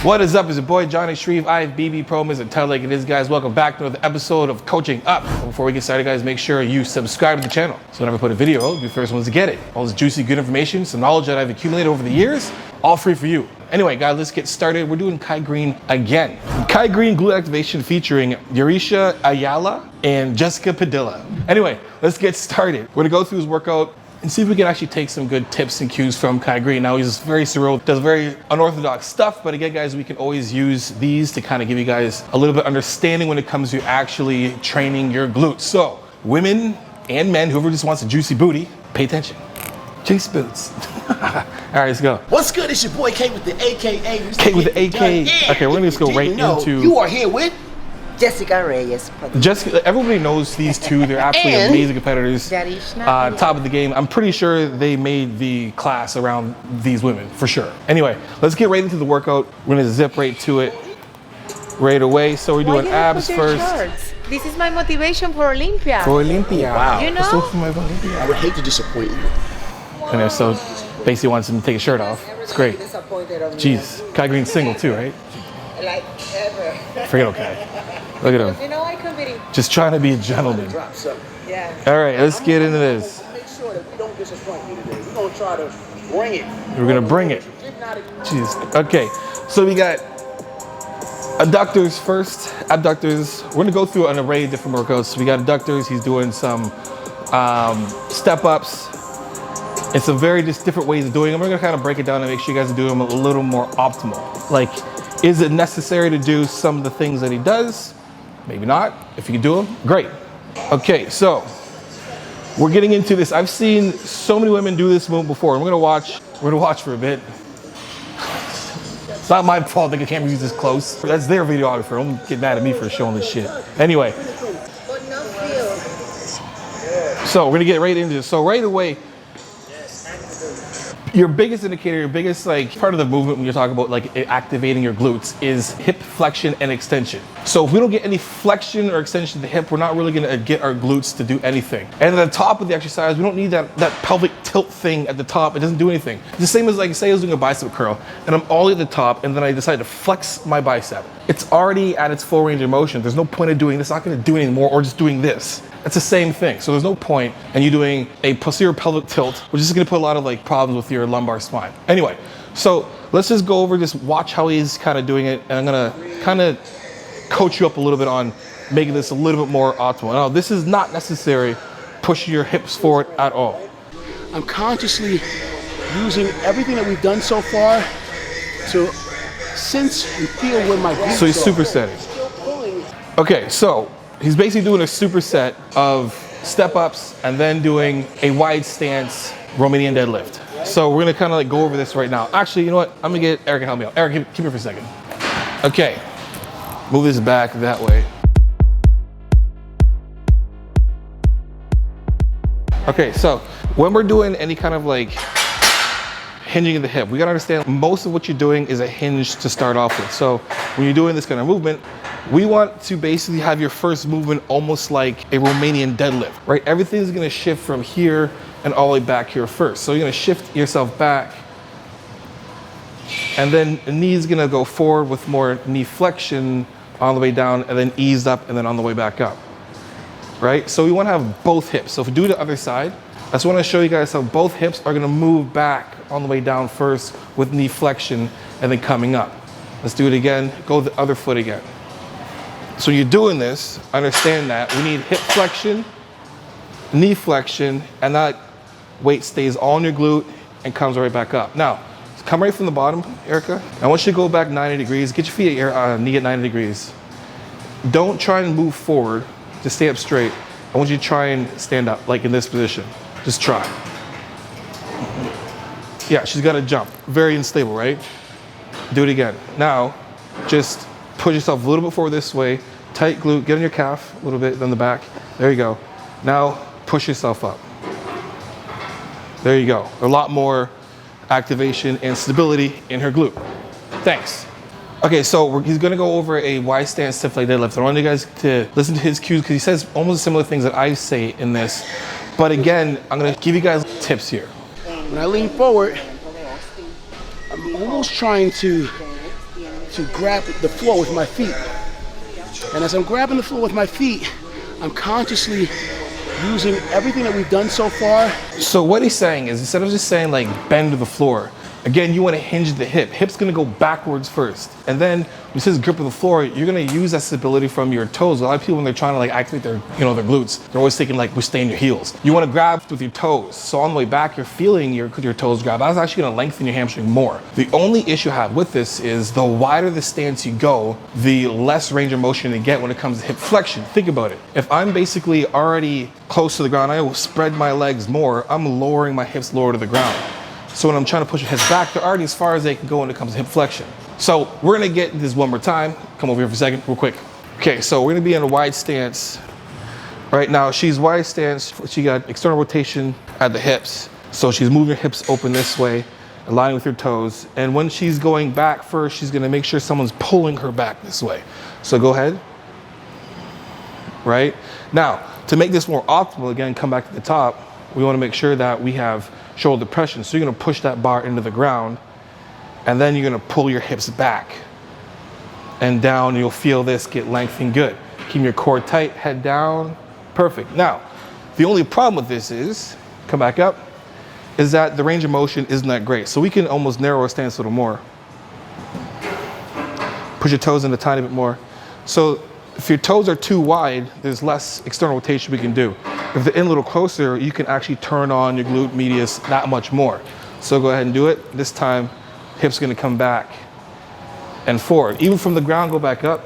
What is up? It's your boy jonni.shreve. I have BB Pro, Mr. Tell like it is, guys. Welcome back to another episode of Coaching Up. Before we get started, guys, make sure you subscribe to the channel so whenever I put a video, you'll be the first ones to get it. All this juicy, good information, some knowledge that I've accumulated over the years, all free for you. Anyway, guys, let's get started. We're doing Greene again. Greene glute activation featuring Yurisha Ayala and Jessica Padilla. Anyway, let's get started. We're gonna go through his workout and see if we can actually take some good tips and cues from Greene. Now, he's very surreal, does very unorthodox stuff, but again, guys, we can always use these to kind of give you guys a little bit of understanding when it comes to actually training your glutes. So, women and men, whoever just wants a juicy booty, pay attention. Juice boots. All right, let's go. What's good? It's your boy K with the AKA. K with the AK. Okay, we're gonna just go right into. You are here with Jessica Reyes. Jessica, everybody knows these two. They're absolutely amazing competitors. Top of the game. I'm pretty sure they made the class around these women, for sure. Anyway, let's get right into the workout. We're gonna zip right to it right away. So we're doing abs first. Shorts? This is my motivation for Olympia. For Olympia. Wow. You know? Let's go for my Olympia. I would hate to disappoint you. And then, so basically wants him to take his shirt off. It's great. Jeez, Greene's single too, right? Like ever. Forget okay. Look at him. You know I committed. Just trying to be a gentleman. Yeah. All right, let's get into this. Make sure that we don't disappoint you today. We're gonna try to bring it. We're gonna bring it. Jeez. Okay, so we got adductors first. Abductors. We're gonna go through an array of different workouts. We got adductors. He's doing some step ups. And some very just different ways of doing them. We're gonna kind of break it down and make sure you guys are doing them a little more optimal. Like, is it necessary to do some of the things that he does? Maybe not. If you can do them, great. Okay, so we're getting into this. I've seen so many women do this move before, and we're gonna watch for a bit. It's not my fault that the camera is this close. That's their videographer. Don't get mad at me for showing this shit. Anyway. So we're gonna get right into this. So right away, your biggest indicator, your biggest part of the movement when you're talking about activating your glutes is hip flexion and extension. So if we don't get any flexion or extension of the hip, we're not really gonna get our glutes to do anything. And at the top of the exercise, we don't need that pelvic tilt thing at the top. It doesn't do anything. It's the same as say I was doing a bicep curl and I'm all at the top and then I decide to flex my bicep. It's already at its full range of motion. There's no point of doing this. It's not gonna do anything more or just doing this. It's the same thing. So there's no point in you doing a posterior pelvic tilt, which is gonna put a lot of problems with your lumbar spine. Anyway, so let's just go over, just watch how he's kind of doing it. And I'm gonna kind of coach you up a little bit on making this a little bit more optimal. Now, this is not necessary pushing your hips forward at all. I'm consciously using everything that we've done so far to sense and feel where my glutes are. So he's supersetting. Okay, so he's basically doing a superset of step ups and then doing a wide stance Romanian deadlift. So we're gonna kind of go over this right now. Actually, you know what? I'm gonna get Eric to help me out. Eric, keep it for a second. Okay, move this back that way. Okay, so when we're doing any kind of hinging of the hip, we gotta understand most of what you're doing is a hinge to start off with. So when you're doing this kind of movement, we want to basically have your first movement almost like a Romanian deadlift, right? Everything's gonna shift from here and all the way back here first. So you're gonna shift yourself back and then the knee's gonna go forward with more knee flexion on the way down and then ease up and then on the way back up, right? So we wanna have both hips. So if we do the other side, I just wanna show you guys how both hips are gonna move back on the way down first with knee flexion and then coming up. Let's do it again, go the other foot again. So you're doing this, understand that we need hip flexion, knee flexion, and that weight stays all in your glute and comes right back up. Now, come right from the bottom, Erica. I want you to go back 90 degrees. Get your feet at your knee at 90 degrees. Don't try and move forward. Just stay up straight. I want you to try and stand up, like in this position. Just try. Yeah, she's got to jump. Very unstable, right? Do it again. Now, just push yourself a little bit forward this way. Tight glute, get on your calf a little bit, then the back. There you go. Now, push yourself up. There you go. A lot more activation and stability in her glute. Thanks. Okay, so he's gonna go over a wide stance stiff leg deadlift. I want you guys to listen to his cues because he says almost similar things that I say in this. But again, I'm gonna give you guys tips here. When I lean forward, I'm almost trying to to grab the floor with my feet. And as I'm grabbing the floor with my feet, I'm consciously using everything that we've done so far. So what he's saying is, instead of just saying like bend to the floor, again, you want to hinge the hip. Hip's going to go backwards first. And then when it says grip of the floor, you're going to use that stability from your toes. A lot of people, when they're trying to like activate their, their glutes, they're always thinking like, we're staying your heels. You want to grab with your toes. So on the way back, you're feeling your toes grab. That's actually going to lengthen your hamstring more. The only issue I have with this is the wider the stance you go, the less range of motion you get when it comes to hip flexion. Think about it. If I'm basically already close to the ground, I will spread my legs more. I'm lowering my hips lower to the ground. So when I'm trying to push your hips back, they're already as far as they can go when it comes to hip flexion. So we're gonna get this one more time. Come over here for a second, real quick. Okay, so we're gonna be in a wide stance. Right now, she's wide stance. She got external rotation at the hips. So she's moving her hips open this way, aligning with her toes. And when she's going back first, she's gonna make sure someone's pulling her back this way. So go ahead. Right? Now, to make this more optimal, again, come back to the top, we wanna make sure that we have shoulder depression. So you're gonna push that bar into the ground, and then you're gonna pull your hips back and down, and you'll feel this get lengthened good. Keep your core tight, head down, perfect. Now, the only problem with this is, come back up, is that the range of motion isn't that great. So we can almost narrow our stance a little more. Push your toes in a tiny bit more. So if your toes are too wide, there's less external rotation we can do. If they're in a little closer, you can actually turn on your glute medius that much more. So go ahead and do it. This time, hips gonna come back and forward. Even from the ground, go back up.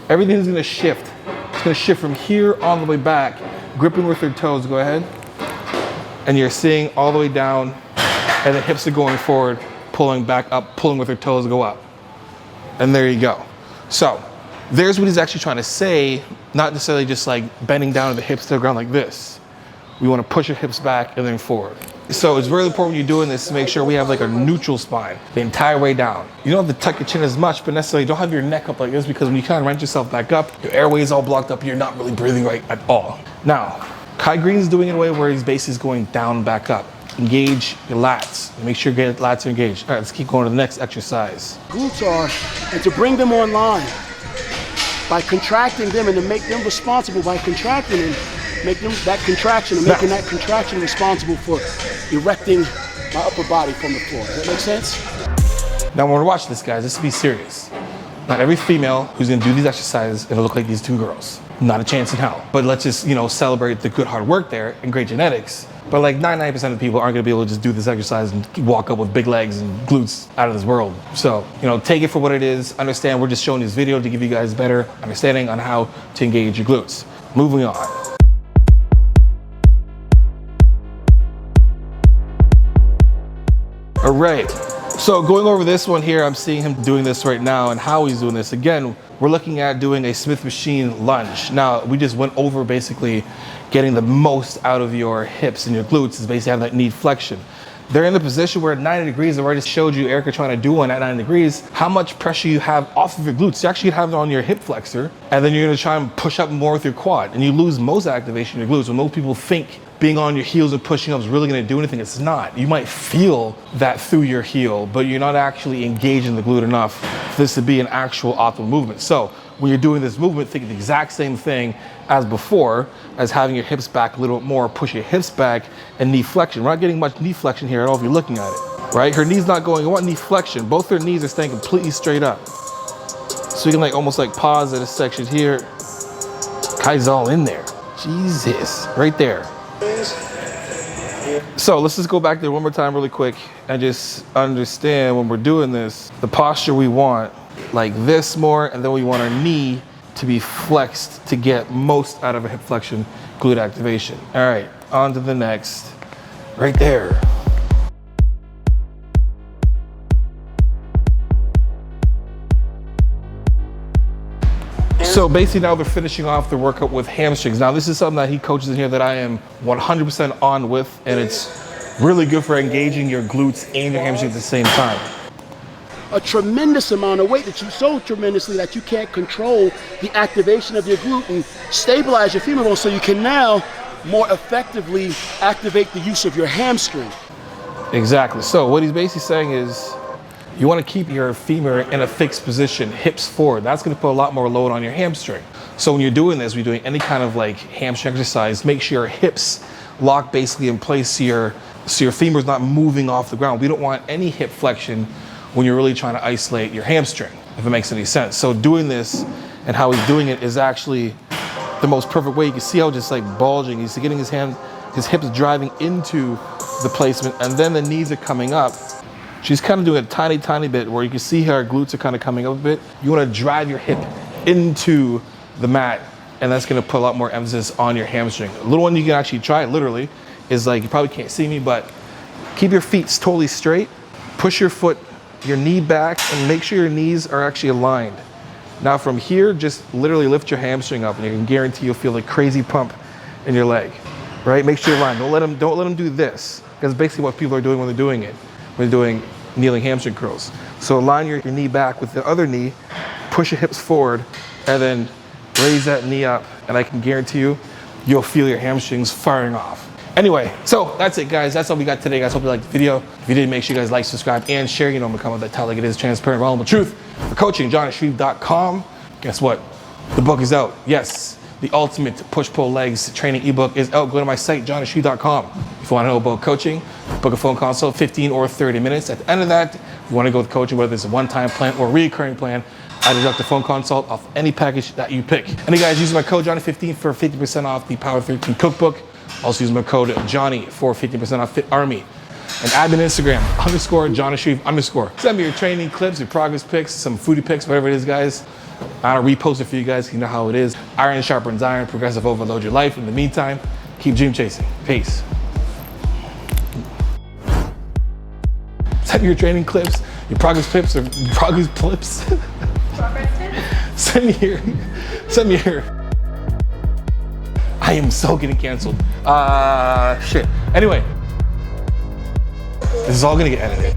Everything's gonna shift. It's gonna shift from here all the way back, gripping with your toes, go ahead. And you're seeing all the way down, and the hips are going forward, pulling back up, pulling with your toes, go up. And there you go. So, there's what he's actually trying to say, not necessarily just like bending down to the hips to the ground like this. We want to push your hips back and then forward. So it's really important when you're doing this to make sure we have like a neutral spine the entire way down. You don't have to tuck your chin as much, but necessarily don't have your neck up like this, because when you kind of wrench yourself back up, your airway is all blocked up, you're not really breathing right at all. Now, Greene's doing it in a way where his base is going down, back up. Engage your lats. Make sure your lats are engaged. All right, let's keep going to the next exercise. Glutes are, and to bring them online, by contracting them and to make them responsible by contracting them, make them that contraction and making that contraction responsible for erecting my upper body from the floor. Does that make sense? Now when we're watching this, guys, let's be serious. Not every female who's gonna do these exercises is gonna look like these two girls. Not a chance in hell. But let's just, celebrate the good hard work there and great genetics. But like 99% of the people aren't gonna be able to just do this exercise and walk up with big legs and glutes out of this world. So, take it for what it is. Understand we're just showing this video to give you guys better understanding on how to engage your glutes. Moving on. All right, so going over this one here, I'm seeing him doing this right now and how he's doing this. Again, we're looking at doing a Smith machine lunge. Now, we just went over basically getting the most out of your hips and your glutes is basically having that knee flexion. They're in the position where at 90 degrees, I've already showed you Erica trying to do one at 90 degrees, how much pressure you have off of your glutes. You actually have it on your hip flexor, and then you're gonna try and push up more with your quad, and you lose most activation in your glutes. When most people think being on your heels and pushing up is really gonna do anything, it's not. You might feel that through your heel, but you're not actually engaging the glute enough for this to be an actual optimal movement. So when you're doing this movement, think of the exact same thing as before, as having your hips back a little bit more, push your hips back, and knee flexion. We're not getting much knee flexion here at all if you're looking at it, right? Her knee's not going, I want knee flexion. Both her knees are staying completely straight up. So you can almost pause at a section here. Kai's all in there. Jesus, right there. So let's just go back there one more time really quick and just understand when we're doing this, the posture we want like this more, and then we want our knee to be flexed to get most out of a hip flexion glute activation. All right, on to the next, right there. So basically now they're finishing off the workout with hamstrings. Now this is something that he coaches in here that I am 100% on with, and it's really good for engaging your glutes and your hamstrings at the same time. A tremendous amount of weight that you so tremendously that you can't control the activation of your glute and stabilize your femur bone, so you can now more effectively activate the use of your hamstring. Exactly. So what he's basically saying is You want to keep your femur in a fixed position, hips forward. That's going to put a lot more load on your hamstring. So when you're doing this, when you're doing any kind of like hamstring exercise, make sure your hips lock basically in place so your femur is not moving off the ground. We don't want any hip flexion when you're really trying to isolate your hamstring, if it makes any sense. So doing this and how he's doing it is actually the most perfect way. You can see how just like bulging, he's getting his hips driving into the placement, and then the knees are coming up. She's kind of doing a tiny bit where you can see how her glutes are kind of coming up a bit. You want to drive your hip into the mat, and that's going to put a lot more emphasis on your hamstring. A little one you can actually try it literally is like, you probably can't see me, but keep your feet totally straight, push your knee back, and make sure your knees are actually aligned. Now from here, just literally lift your hamstring up, and you can guarantee you'll feel a crazy pump in your leg, right? Make sure you're aligned. Don't let them do this, because basically what people are doing when they're doing it. We're doing kneeling hamstring curls. So align your knee back with the other knee, push your hips forward, and then raise that knee up. And I can guarantee you'll feel your hamstrings firing off. Anyway, so that's it, guys. That's all we got today, guys. Hope you liked the video. If you did, make sure you guys like, subscribe, and share. You know, I'm gonna come with that tell like it is, transparent, vulnerable truth. For coaching, jonni.shreve.com. Guess what? The book is out. Yes. The ultimate push-pull legs training ebook is out. Go to my site, jonni.shreve.com. If you want to know about coaching, book a phone consult, 15 or 30 minutes. At the end of that, if you want to go with coaching, whether it's a one-time plan or a recurring plan, I deduct the phone consult off any package that you pick. And you guys use my code Jonni15 for 50% off the Power 13 cookbook. Also use my code Johnny for 50% off Fit Army. And add me on Instagram, _jonni_. Send me your training clips, your progress pics, some foodie pics, whatever it is, guys. I'll repost it for you guys. You know how it is. Iron sharpens iron. Progressive overload your life. In the meantime, keep dream chasing. Peace. Send me your training clips, your progress clips, or progress clips. Send me your. I am so getting canceled. Shit. Anyway, this is all gonna get edited.